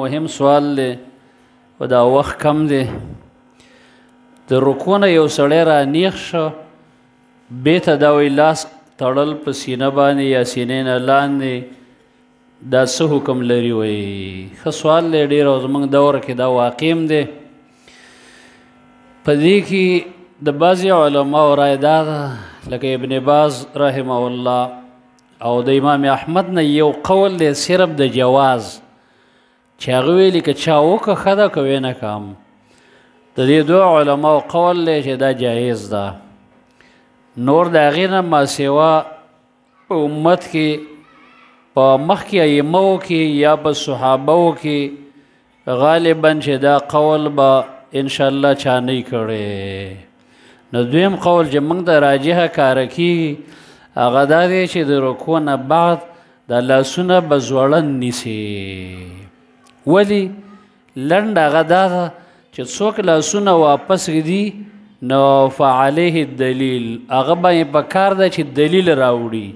مهم سوال دی و دا وخت کم دی د رکوع نه یو سړی را نیغ شه بیرته دا وایي لاس تړل په سینه باندې یا سینې نه لاندې دا څه حکم لري وایي ښه سوال دی ډېر او زموږ دوره کې دا واقع هم دی په دې کې د بعضې علماو رای دا ده لکه ابن باز رحمه الله او د امام احمد نه یو قول دی صرف د جواز چې هغه ویلي که چا وکړه ښه ده که نه کم د دې دوه علماو قول دی چې دا جایز ده نور د هغې نه ماسوا په امت کې په مخکې ائمو کې یا په صحابو کې غالبا چې دا قول به انشاءالله چا نه کړی نو دویم قول چې موږ ته راجحه کاره کېږي هغه دا دی چې د رکوع نه بعد دا لاسونه به ځوړن نیسي ولې لنډ هغه دا ده چې څوک لاسونه واپس ږدي نو فعلیه الدلیل هغه باندې پکار ده چې دلیل راوړي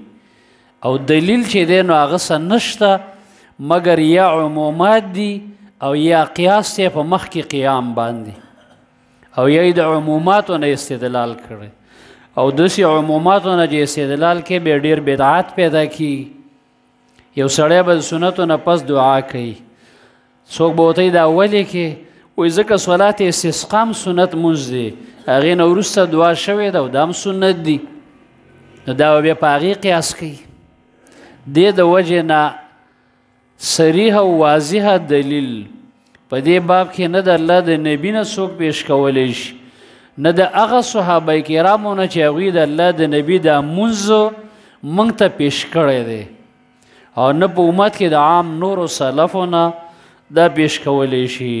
او دلیل چې دی نو هغه څه نشته مګر یا عمومات دي او یا قیاس دی په مخکې قیام باندې او یا د عموماتو نه استدلال کړی او داسې عموماتو نه چې استدلال کې به ډېر بدعات پیدا کړي یو سړی به د سنتو نه پس دعا کوي څوک به ورته دا ولې کې وایي ځکه صلات استسقا هم سنت مونځ دی هغې نه وروسته دعا شوې ده او دا هم سنت دي نو دا به بیا په هغې قیاس کوي دې د وجې نه صریح او واضحه دلیل په دې باب کې نه د الله د نبي نه څوک پیش کولی شي نه د هغه صحابه کرامو نه چې هغوی د الله د نبي دا مونځ موږ ته پیش کړی دی او نه په امت کې د عام نورو سلفو نه دا پیش کولی شي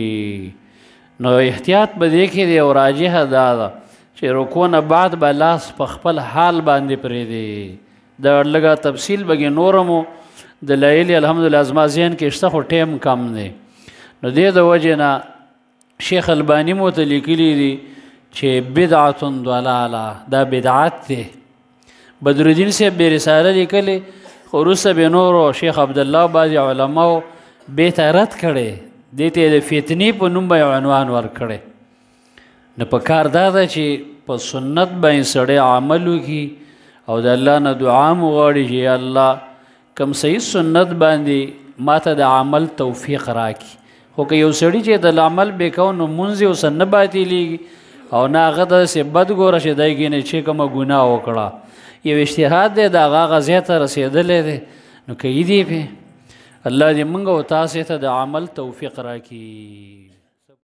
نو احتیاط به دې کې دی او راجحه دا ده چې رکوع نه بعد به لاس په خپل حال باندې پرېږدي دا لږه تفصیل بګې نورمو دلایل الحمدلله زما ذهن کې شته خو ټیم کم دی نو دې د وجې نه شیخ الباني مو ته لیکلي دي چې بدعة ضلاله دا بدعت دی بدرالدین صاحب بې رساله لیکلې خو وروسته بې نورو شیخ عبدالله بعضې علماو بې ته رد کړی دې ته د فتنې په نوم به یې عنوان ورکړی نو په کار دا ده چې په سنت باندې سړی عمل وکړي او د الله نه دعا مو غواړي چې یا الله کم صحیح سنت باندې ما ته د عمل توفیق راکړي خو که یو سړي چې د عمل بې کوو نو مونځ یې ورسره نه باطلېږي او نه هغه داسې بد ګوره چې دی ګینې چې کومه ګناه وکړه یو اجتهاد دی د هغه ځای ته رسېدلی دی نو کوي دی پې الله دې موږ او تاسې ته د عمل توفیق راکړي